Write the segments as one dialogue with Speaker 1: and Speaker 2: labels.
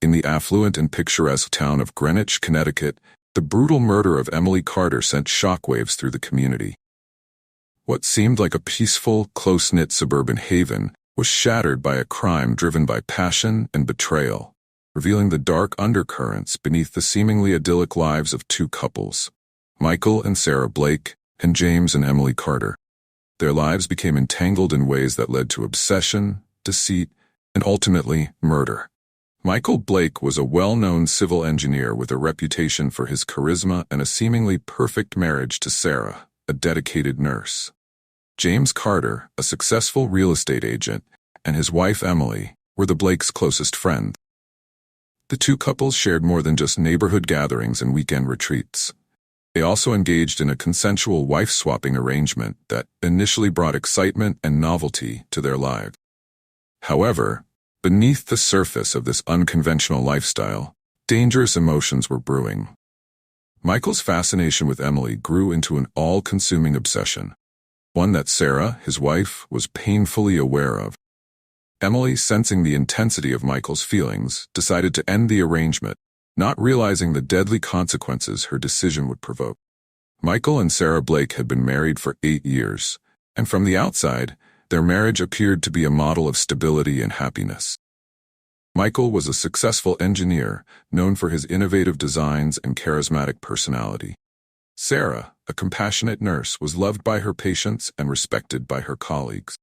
Speaker 1: In the affluent and picturesque town of Greenwich, Connecticut, the brutal murder of Emily Carter sent shockwaves through the community. What seemed like a peaceful, close-knit suburban haven was shattered by a crime driven by passion and betrayal, revealing the dark undercurrents beneath the seemingly idyllic lives of two couples, Michael and Sarah Blake, and James and Emily Carter. Their lives became entangled in ways that led to obsession, deceit, and ultimately murder. Michael Blake was a well-known civil engineer with a reputation for his charisma and a seemingly perfect marriage to Sarah, a dedicated nurse. James Carter, a successful real estate agent, and his wife Emily were the Blakes' closest friends. The two couples shared more than just neighborhood gatherings and weekend retreats. They also engaged in a consensual wife-swapping arrangement that initially brought excitement and novelty to their lives. However, beneath the surface of this unconventional lifestyle, dangerous emotions were brewing. Michael's fascination with Emily grew into an all-consuming obsession, one that Sarah, his wife, was painfully aware of. Emily, sensing the intensity of Michael's feelings, decided to end the arrangement, not realizing the deadly consequences her decision would provoke. Michael and Sarah Blake had been married for 8 years, and from the outside, their marriage appeared to be a model of stability and happiness. Michael was a successful engineer, known for his innovative designs and charismatic personality. Sarah, a compassionate nurse, was loved by her patients and respected by her colleagues.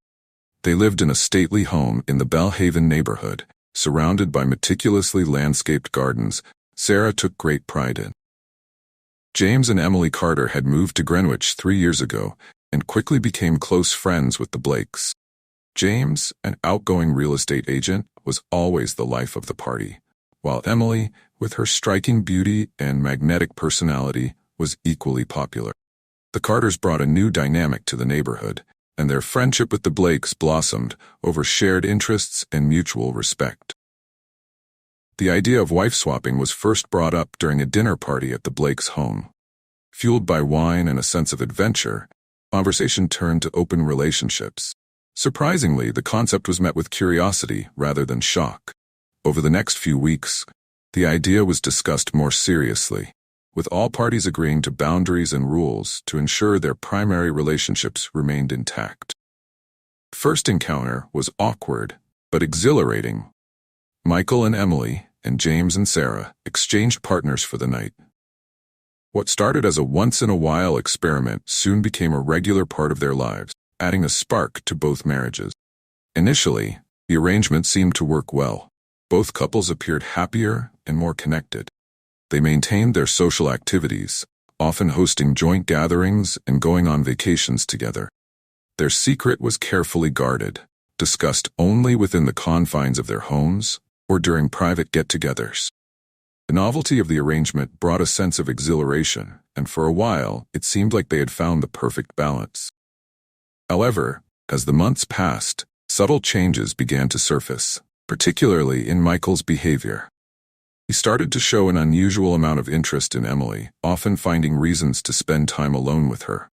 Speaker 1: They lived in a stately home in the Bellhaven neighborhood, surrounded by meticulously landscaped gardens Sarah took great pride in. James and Emily Carter had moved to Greenwich 3 years ago and quickly became close friends with the Blakes. James, an outgoing real estate agent, was always the life of the party, while Emily, with her striking beauty and magnetic personality, was equally popular. The Carters brought a new dynamic to the neighborhood, and their friendship with the Blakes blossomed over shared interests and mutual respect. The idea of wife-swapping was first brought up during a dinner party at the Blakes' home. Fueled by wine and a sense of adventure, conversation turned to open relationships. Surprisingly, the concept was met with curiosity rather than shock. Over the next few weeks, the idea was discussed more seriously, with all parties agreeing to boundaries and rules to ensure their primary relationships remained intact. The first encounter was awkward, but exhilarating. Michael and Emily, and James and Sarah, exchanged partners for the night. What started as a once-in-a-while experiment soon became a regular part of their lives, adding a spark to both marriages. Initially, the arrangement seemed to work well. Both couples appeared happier and more connected. They maintained their social activities, often hosting joint gatherings and going on vacations together. Their secret was carefully guarded, discussed only within the confines of their homes or during private get-togethers. The novelty of the arrangement brought a sense of exhilaration, and for a while, it seemed like they had found the perfect balance. However, as the months passed, subtle changes began to surface, particularly in Michael's behavior. He started to show an unusual amount of interest in Emily, often finding reasons to spend time alone with her.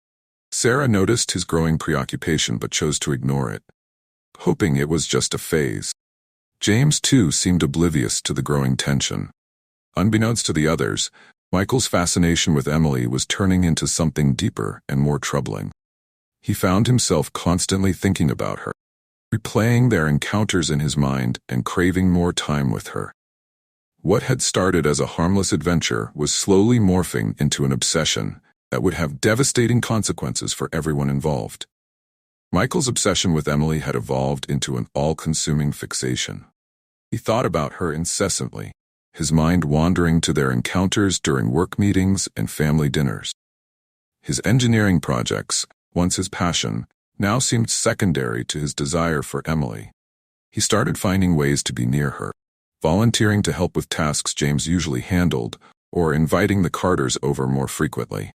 Speaker 1: Sarah noticed his growing preoccupation but chose to ignore it, hoping it was just a phase. James, too, seemed oblivious to the growing tension. Unbeknownst to the others, Michael's fascination with Emily was turning into something deeper and more troubling. He found himself constantly thinking about her, replaying their encounters in his mind and craving more time with her. What had started as a harmless adventure was slowly morphing into an obsession that would have devastating consequences for everyone involved. Michael's obsession with Emily had evolved into an all-consuming fixation. He thought about her incessantly, his mind wandering to their encounters during work meetings and family dinners. His engineering projects, once his passion, now seemed secondary to his desire for Emily. He started finding ways to be near her, volunteering to help with tasks James usually handled, or inviting the Carters over more frequently.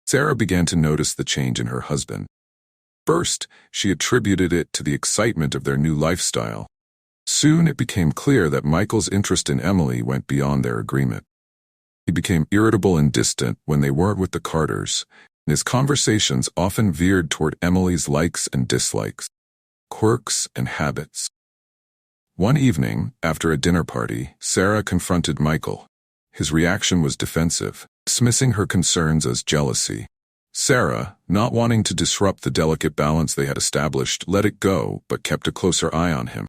Speaker 1: Sarah began to notice the change in her husband. First, she attributed it to the excitement of their new lifestyle. Soon it became clear that Michael's interest in Emily went beyond their agreement. He became irritable and distant when they weren't with the Carters, and his conversations often veered toward Emily's likes and dislikes, quirks and habits. One evening, after a dinner party, Sarah confronted Michael. His reaction was defensive, dismissing her concerns as jealousy. Sarah, not wanting to disrupt the delicate balance they had established, let it go but kept a closer eye on him.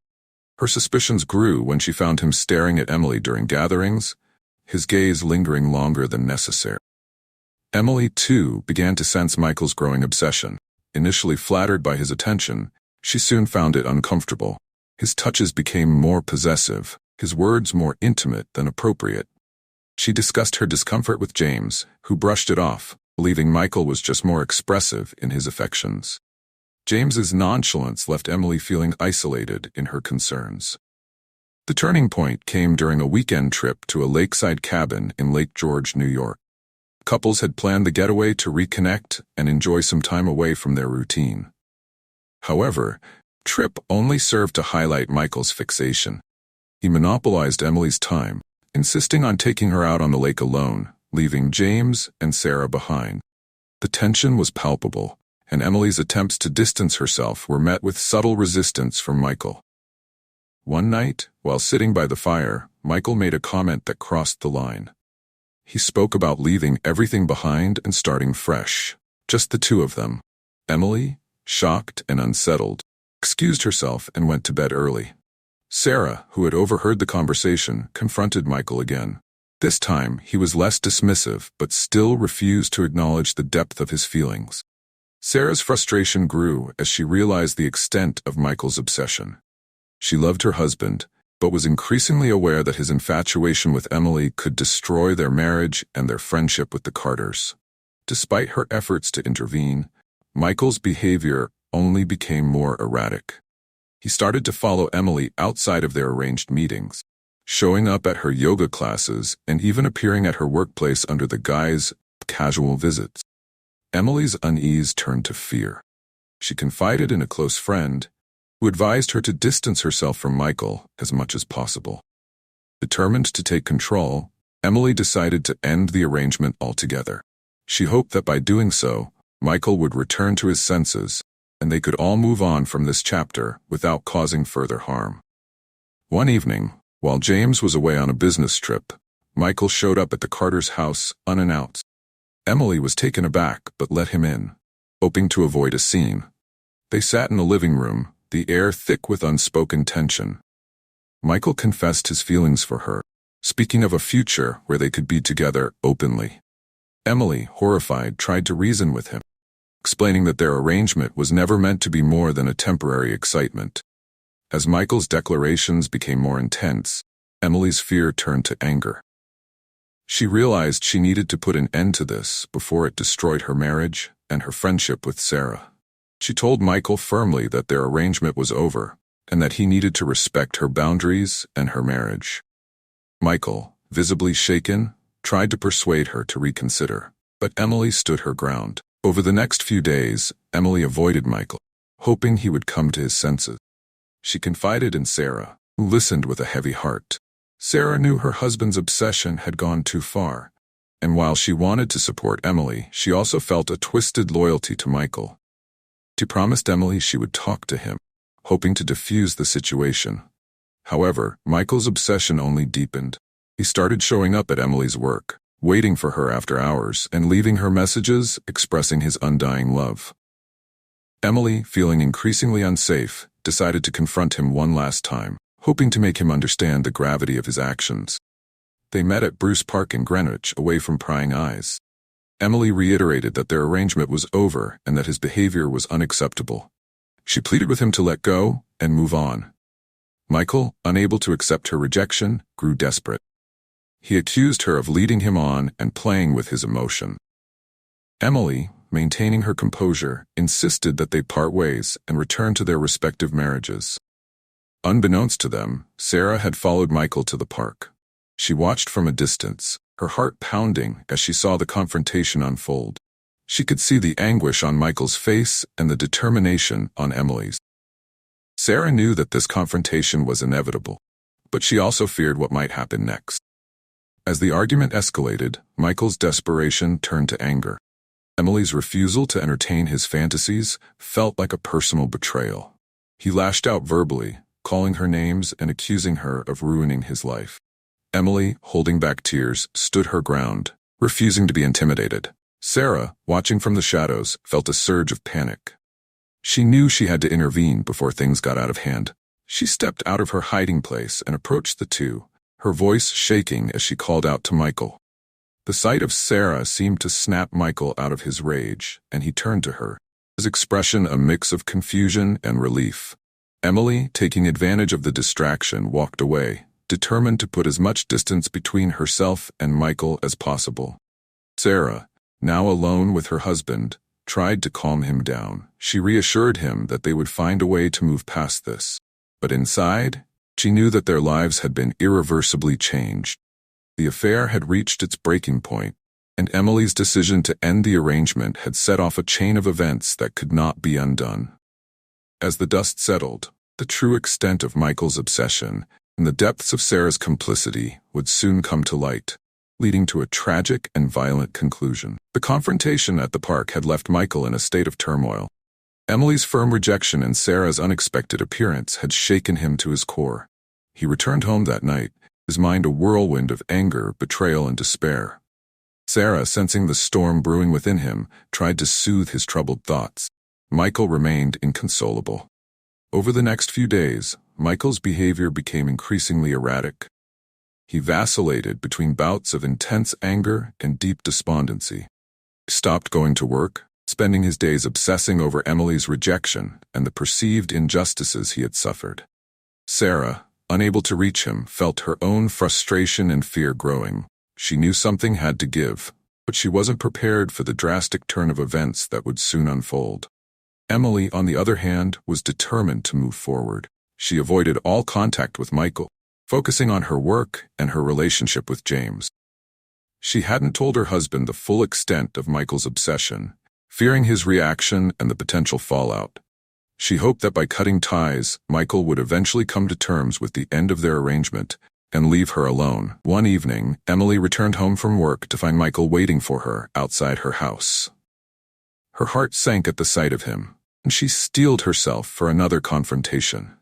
Speaker 1: Her suspicions grew when she found him staring at Emily during gatherings, his gaze lingering longer than necessary. Emily, too, began to sense Michael's growing obsession. Initially flattered by his attention, she soon found it uncomfortable. His touches became more possessive, his words more intimate than appropriate. She discussed her discomfort with James, who brushed it off, believing Michael was just more expressive in his affections. James's nonchalance left Emily feeling isolated in her concerns. The turning point came during a weekend trip to a lakeside cabin in Lake George, New York. Couples had planned the getaway to reconnect and enjoy some time away from their routine. However, the trip only served to highlight Michael's fixation. He monopolized Emily's time, insisting on taking her out on the lake alone, leaving James and Sarah behind. The tension was palpable, and Emily's attempts to distance herself were met with subtle resistance from Michael. One night, while sitting by the fire, Michael made a comment that crossed the line. He spoke about leaving everything behind and starting fresh, just the two of them. Emily, shocked and unsettled, excused herself and went to bed early. Sarah, who had overheard the conversation, confronted Michael again. This time, he was less dismissive but still refused to acknowledge the depth of his feelings. Sarah's frustration grew as she realized the extent of Michael's obsession. She loved her husband, but was increasingly aware that his infatuation with Emily could destroy their marriage and their friendship with the Carters. Despite her efforts to intervene, Michael's behavior only became more erratic. He started to follow Emily outside of their arranged meetings, showing up at her yoga classes and even appearing at her workplace under the guise of casual visits. Emily's unease turned to fear. She confided in a close friend, who advised her to distance herself from Michael as much as possible. Determined to take control, Emily decided to end the arrangement altogether. She hoped that by doing so, Michael would return to his senses, and they could all move on from this chapter without causing further harm. One evening, while James was away on a business trip, Michael showed up at the Carters' house unannounced. Emily was taken aback but let him in, hoping to avoid a scene. They sat in the living room, the air thick with unspoken tension. Michael confessed his feelings for her, speaking of a future where they could be together openly. Emily, horrified, tried to reason with him, explaining that their arrangement was never meant to be more than a temporary excitement. As Michael's declarations became more intense, Emily's fear turned to anger. She realized she needed to put an end to this before it destroyed her marriage and her friendship with Sarah. She told Michael firmly that their arrangement was over and that he needed to respect her boundaries and her marriage. Michael, visibly shaken, tried to persuade her to reconsider, but Emily stood her ground. Over the next few days, Emily avoided Michael, hoping he would come to his senses. She confided in Sarah, who listened with a heavy heart. Sarah knew her husband's obsession had gone too far, and while she wanted to support Emily, she also felt a twisted loyalty to Michael. She promised Emily she would talk to him, hoping to diffuse the situation. However, Michael's obsession only deepened. He started showing up at Emily's work, waiting for her after hours and leaving her messages expressing his undying love. Emily, feeling increasingly unsafe, decided to confront him one last time, hoping to make him understand the gravity of his actions. They met at Bruce Park in Greenwich, away from prying eyes. Emily reiterated that their arrangement was over and that his behavior was unacceptable. She pleaded with him to let go and move on. Michael, unable to accept her rejection, grew desperate. He accused her of leading him on and playing with his emotion. Emily, maintaining her composure, insisted that they part ways and return to their respective marriages. Unbeknownst to them, Sarah had followed Michael to the park. She watched from a distance, her heart pounding as she saw the confrontation unfold. She could see the anguish on Michael's face and the determination on Emily's. Sarah knew that this confrontation was inevitable, but she also feared what might happen next. As the argument escalated, Michael's desperation turned to anger. Emily's refusal to entertain his fantasies felt like a personal betrayal. He lashed out verbally, calling her names and accusing her of ruining his life. Emily, holding back tears, stood her ground, refusing to be intimidated. Sarah, watching from the shadows, felt a surge of panic. She knew she had to intervene before things got out of hand. She stepped out of her hiding place and approached the two, her voice shaking as she called out to Michael. The sight of Sarah seemed to snap Michael out of his rage, and he turned to her, his expression a mix of confusion and relief. Emily, taking advantage of the distraction, walked away, determined to put as much distance between herself and Michael as possible. Sarah, now alone with her husband, tried to calm him down. She reassured him that they would find a way to move past this. But inside, she knew that their lives had been irreversibly changed. The affair had reached its breaking point, and Emily's decision to end the arrangement had set off a chain of events that could not be undone. As the dust settled, the true extent of Michael's obsession and the depths of Sarah's complicity would soon come to light, leading to a tragic and violent conclusion. The confrontation at the park had left Michael in a state of turmoil. Emily's firm rejection and Sarah's unexpected appearance had shaken him to his core. He returned home that night, his mind a whirlwind of anger, betrayal, and despair. Sarah, sensing the storm brewing within him, tried to soothe his troubled thoughts. Michael remained inconsolable. Over the next few days, Michael's behavior became increasingly erratic. He vacillated between bouts of intense anger and deep despondency. He stopped going to work, spending his days obsessing over Emily's rejection and the perceived injustices he had suffered. Sarah, unable to reach him, felt her own frustration and fear growing. She knew something had to give, but she wasn't prepared for the drastic turn of events that would soon unfold. Emily, on the other hand, was determined to move forward. She avoided all contact with Michael, focusing on her work and her relationship with James. She hadn't told her husband the full extent of Michael's obsession, fearing his reaction and the potential fallout. She hoped that by cutting ties, Michael would eventually come to terms with the end of their arrangement and leave her alone. One evening, Emily returned home from work to find Michael waiting for her outside her house. Her heart sank at the sight of him, and she steeled herself for another confrontation.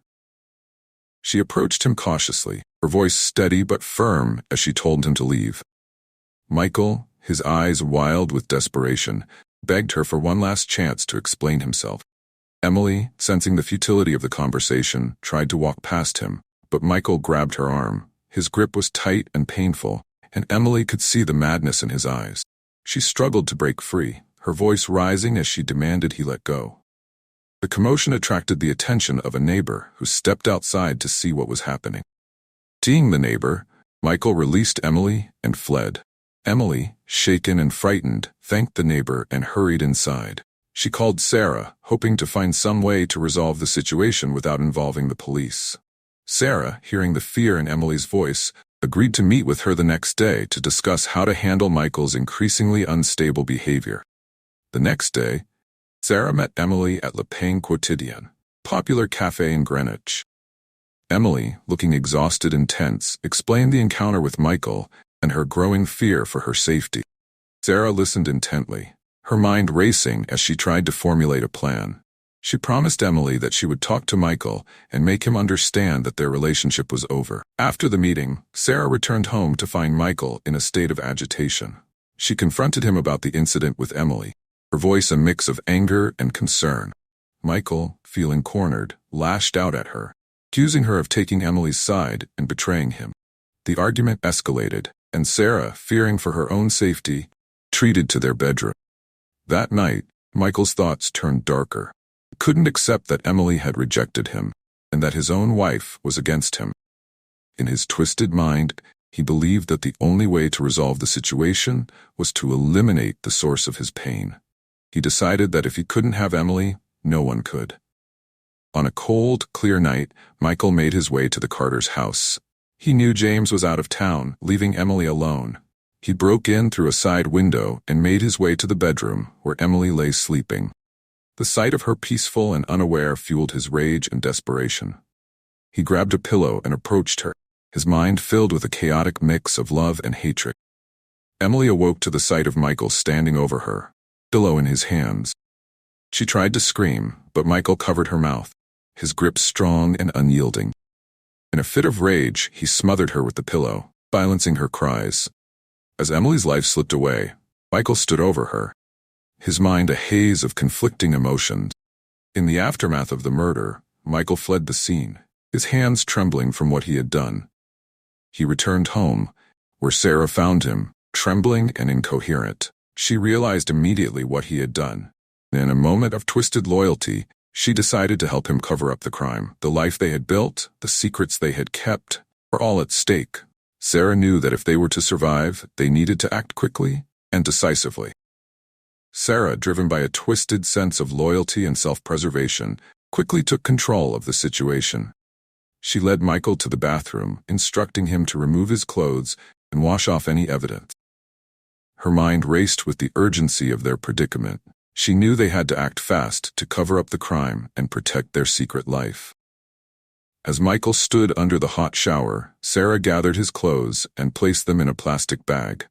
Speaker 1: She approached him cautiously, her voice steady but firm as she told him to leave. Michael, his eyes wild with desperation, begged her for one last chance to explain himself. Emily, sensing the futility of the conversation, tried to walk past him, but Michael grabbed her arm. His grip was tight and painful, and Emily could see the madness in his eyes. She struggled to break free, her voice rising as she demanded he let go. The commotion attracted the attention of a neighbor who stepped outside to see what was happening. Seeing the neighbor, Michael released Emily and fled. Emily, shaken and frightened, thanked the neighbor and hurried inside. She called Sarah, hoping to find some way to resolve the situation without involving the police. Sarah, hearing the fear in Emily's voice, agreed to meet with her the next day to discuss how to handle Michael's increasingly unstable behavior. The next day, Sarah met Emily at Le Pain Quotidien, a popular cafe in Greenwich. Emily, looking exhausted and tense, explained the encounter with Michael and her growing fear for her safety. Sarah listened intently, her mind racing as she tried to formulate a plan. She promised Emily that she would talk to Michael and make him understand that their relationship was over. After the meeting, Sarah returned home to find Michael in a state of agitation. She confronted him about the incident with Emily, her voice a mix of anger and concern. Michael, feeling cornered, lashed out at her, accusing her of taking Emily's side and betraying him. The argument escalated, and Sarah, fearing for her own safety, retreated to their bedroom. That night, Michael's thoughts turned darker. He couldn't accept that Emily had rejected him, and that his own wife was against him. In his twisted mind, he believed that the only way to resolve the situation was to eliminate the source of his pain. He decided that if he couldn't have Emily, no one could. On a cold, clear night, Michael made his way to the Carters' house. He knew James was out of town, leaving Emily alone. He broke in through a side window and made his way to the bedroom where Emily lay sleeping. The sight of her peaceful and unaware fueled his rage and desperation. He grabbed a pillow and approached her, his mind filled with a chaotic mix of love and hatred. Emily awoke to the sight of Michael standing over her, pillow in his hands. She tried to scream, but Michael covered her mouth, his grip strong and unyielding. In a fit of rage, he smothered her with the pillow, silencing her cries. As Emily's life slipped away, Michael stood over her, his mind a haze of conflicting emotions. In the aftermath of the murder, Michael fled the scene, his hands trembling from what he had done. He returned home, where Sarah found him, trembling and incoherent. She realized immediately what he had done. In a moment of twisted loyalty, she decided to help him cover up the crime. The life they had built, the secrets they had kept, were all at stake. Sarah knew that if they were to survive, they needed to act quickly and decisively. Sarah, driven by a twisted sense of loyalty and self-preservation, quickly took control of the situation. She led Michael to the bathroom, instructing him to remove his clothes and wash off any evidence. Her mind raced with the urgency of their predicament. She knew they had to act fast to cover up the crime and protect their secret life. As Michael stood under the hot shower, Sarah gathered his clothes and placed them in a plastic bag.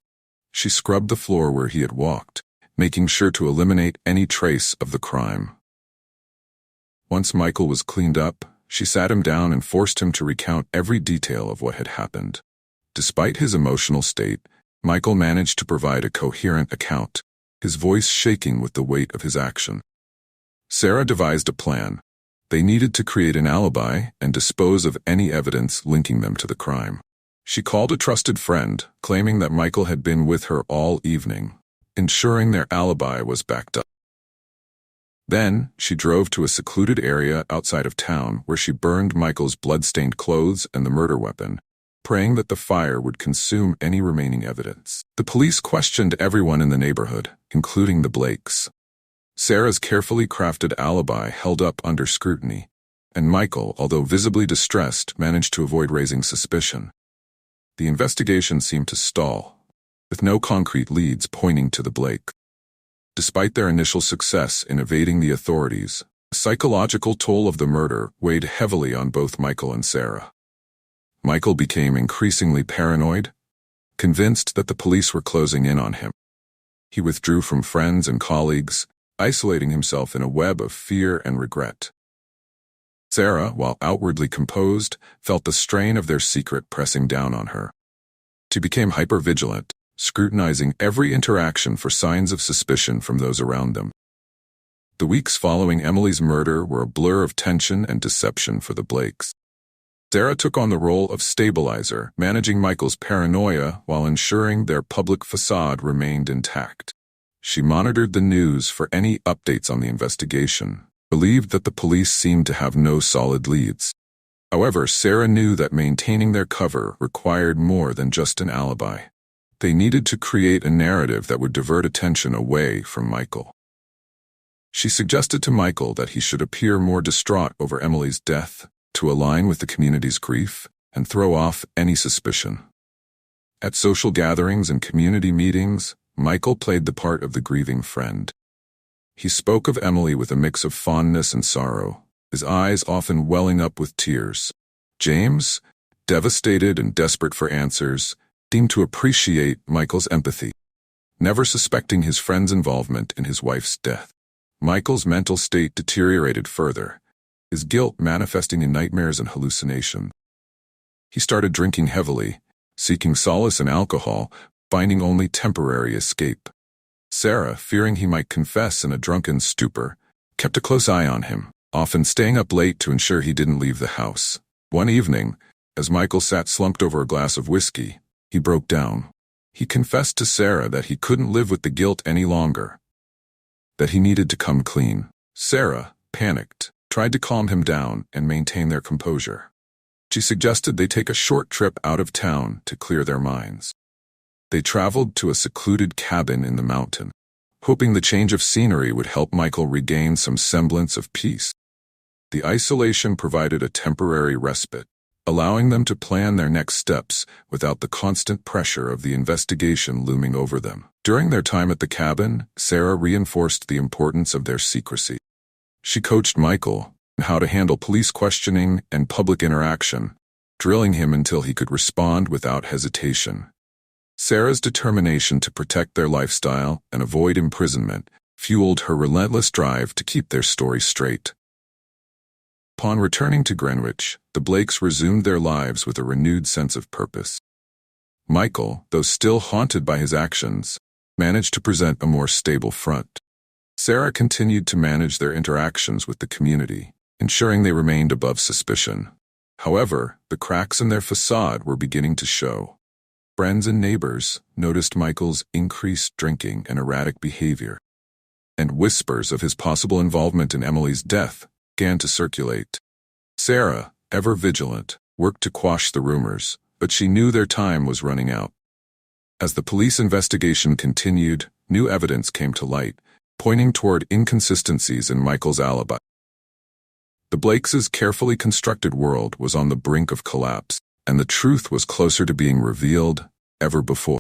Speaker 1: She scrubbed the floor where he had walked, making sure to eliminate any trace of the crime. Once Michael was cleaned up, she sat him down and forced him to recount every detail of what had happened. Despite his emotional state, Michael managed to provide a coherent account, his voice shaking with the weight of his action. Sarah devised a plan. They needed to create an alibi and dispose of any evidence linking them to the crime. She called a trusted friend, claiming that Michael had been with her all evening, ensuring their alibi was backed up. Then, she drove to a secluded area outside of town where she burned Michael's blood-stained clothes and the murder weapon, praying that the fire would consume any remaining evidence. The police questioned everyone in the neighborhood, including the Blakes. Sarah's carefully crafted alibi held up under scrutiny, and Michael, although visibly distressed, managed to avoid raising suspicion. The investigation seemed to stall, with no concrete leads pointing to the Blake. Despite their initial success in evading the authorities, the psychological toll of the murder weighed heavily on both Michael and Sarah. Michael became increasingly paranoid, convinced that the police were closing in on him. He withdrew from friends and colleagues, isolating himself in a web of fear and regret. Sarah, while outwardly composed, felt the strain of their secret pressing down on her. She became hypervigilant, scrutinizing every interaction for signs of suspicion from those around them. The weeks following Emily's murder were a blur of tension and deception for the Blakes. Sarah took on the role of stabilizer, managing Michael's paranoia while ensuring their public facade remained intact. She monitored the news for any updates on the investigation, believed that the police seemed to have no solid leads. However, Sarah knew that maintaining their cover required more than just an alibi. They needed to create a narrative that would divert attention away from Michael. She suggested to Michael that he should appear more distraught over Emily's death, to align with the community's grief and throw off any suspicion. At social gatherings and community meetings, Michael played the part of the grieving friend. He spoke of Emily with a mix of fondness and sorrow, his eyes often welling up with tears. James, devastated and desperate for answers, seemed to appreciate Michael's empathy, never suspecting his friend's involvement in his wife's death. Michael's mental state deteriorated further, his guilt manifesting in nightmares and hallucinations. He started drinking heavily, seeking solace in alcohol, finding only temporary escape. Sarah, fearing he might confess in a drunken stupor, kept a close eye on him, often staying up late to ensure he didn't leave the house. One evening, as Michael sat slumped over a glass of whiskey, he broke down. He confessed to Sarah that he couldn't live with the guilt any longer, that he needed to come clean. Sarah, panicked, tried to calm him down and maintain their composure. She suggested they take a short trip out of town to clear their minds. They traveled to a secluded cabin in the mountain, hoping the change of scenery would help Michael regain some semblance of peace. The isolation provided a temporary respite, allowing them to plan their next steps without the constant pressure of the investigation looming over them. During their time at the cabin, Sarah reinforced the importance of their secrecy. She coached Michael on how to handle police questioning and public interaction, drilling him until he could respond without hesitation. Sarah's determination to protect their lifestyle and avoid imprisonment fueled her relentless drive to keep their story straight. Upon returning to Greenwich, the Blakes resumed their lives with a renewed sense of purpose. Michael, though still haunted by his actions, managed to present a more stable front. Sarah continued to manage their interactions with the community, ensuring they remained above suspicion. However, the cracks in their facade were beginning to show. Friends and neighbors noticed Michael's increased drinking and erratic behavior, and whispers of his possible involvement in Emily's death began to circulate. Sarah, ever vigilant, worked to quash the rumors, but she knew their time was running out. As the police investigation continued, new evidence came to light, pointing toward inconsistencies in Michael's alibi. The Blakes' carefully constructed world was on the brink of collapse, and the truth was closer to being revealed ever before.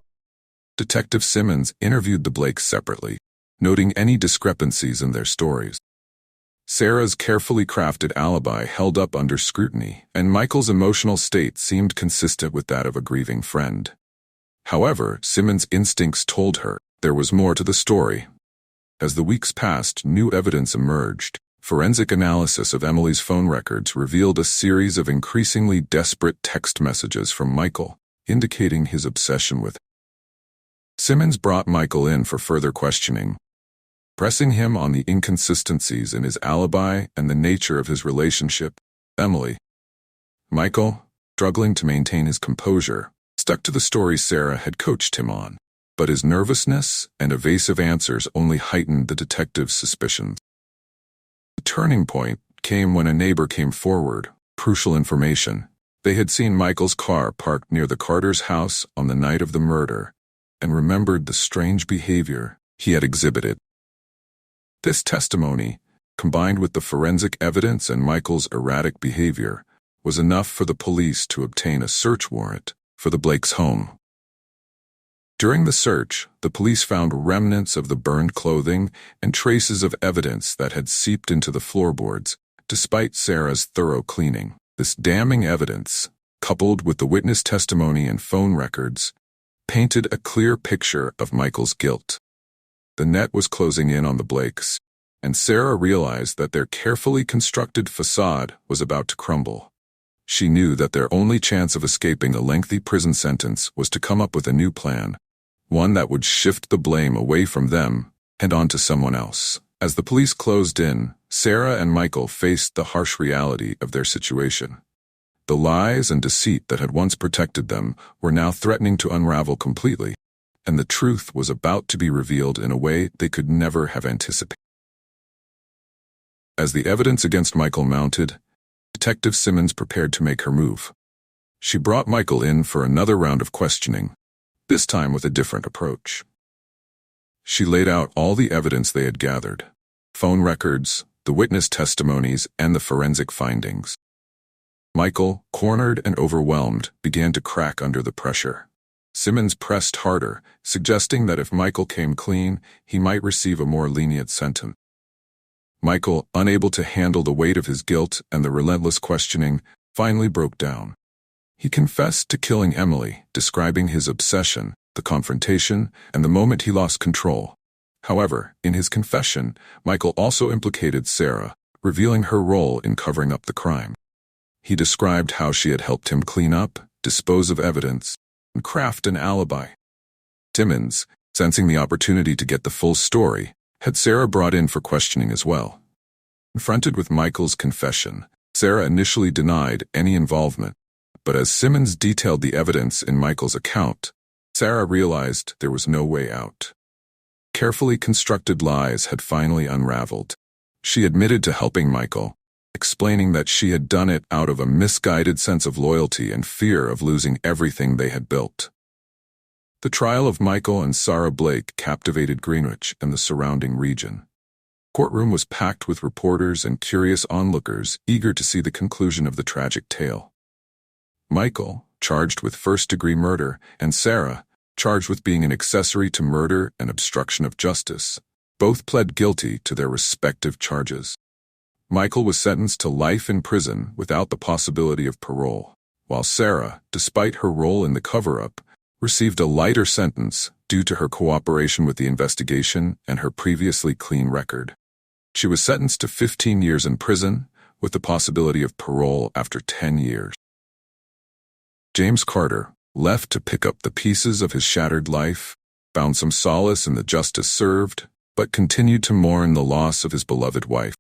Speaker 1: Detective Simmons interviewed the Blakes separately, noting any discrepancies in their stories. Sarah's carefully crafted alibi held up under scrutiny, and Michael's emotional state seemed consistent with that of a grieving friend. However, Simmons' instincts told her there was more to the story. As the weeks passed, new evidence emerged. Forensic analysis of Emily's phone records revealed a series of increasingly desperate text messages from Michael, indicating his obsession with her. Simmons brought Michael in for further questioning, pressing him on the inconsistencies in his alibi and the nature of his relationship with Emily. Michael, struggling to maintain his composure, stuck to the story Sarah had coached him on, but his nervousness and evasive answers only heightened the detective's suspicions. The turning point came when a neighbor came forward, crucial information. They had seen Michael's car parked near the Carter's house on the night of the murder, and remembered the strange behavior he had exhibited. This testimony, combined with the forensic evidence and Michael's erratic behavior, was enough for the police to obtain a search warrant for the Blakes' home. During the search, the police found remnants of the burned clothing and traces of evidence that had seeped into the floorboards, despite Sarah's thorough cleaning. This damning evidence, coupled with the witness testimony and phone records, painted a clear picture of Michael's guilt. The net was closing in on the Blakes, and Sarah realized that their carefully constructed facade was about to crumble. She knew that their only chance of escaping a lengthy prison sentence was to come up with a new plan, one that would shift the blame away from them and onto someone else. As the police closed in, Sarah and Michael faced the harsh reality of their situation. The lies and deceit that had once protected them were now threatening to unravel completely, and the truth was about to be revealed in a way they could never have anticipated. As the evidence against Michael mounted, Detective Simmons prepared to make her move. She brought Michael in for another round of questioning, this time with a different approach. She laid out all the evidence they had gathered: phone records, the witness testimonies, and the forensic findings. Michael, cornered and overwhelmed, began to crack under the pressure. Simmons pressed harder, suggesting that if Michael came clean, he might receive a more lenient sentence. Michael, unable to handle the weight of his guilt and the relentless questioning, finally broke down. He confessed to killing Emily, describing his obsession, the confrontation, and the moment he lost control. However, in his confession, Michael also implicated Sarah, revealing her role in covering up the crime. He described how she had helped him clean up, dispose of evidence, and craft an alibi. Simmons, sensing the opportunity to get the full story, had Sarah brought in for questioning as well. Confronted with Michael's confession, Sarah initially denied any involvement, but as Simmons detailed the evidence in Michael's account, Sarah realized there was no way out. Carefully constructed lies had finally unraveled. She admitted to helping Michael, explaining that she had done it out of a misguided sense of loyalty and fear of losing everything they had built. The trial of Michael and Sarah Blake captivated Greenwich and the surrounding region. The courtroom was packed with reporters and curious onlookers eager to see the conclusion of the tragic tale. Michael, charged with first-degree murder, and Sarah, charged with being an accessory to murder and obstruction of justice, both pled guilty to their respective charges. Michael was sentenced to life in prison without the possibility of parole, while Sarah, despite her role in the cover-up, received a lighter sentence due to her cooperation with the investigation and her previously clean record. She was sentenced to 15 years in prison, with the possibility of parole after 10 years. James Carter, left to pick up the pieces of his shattered life, found some solace in the justice served, but continued to mourn the loss of his beloved wife.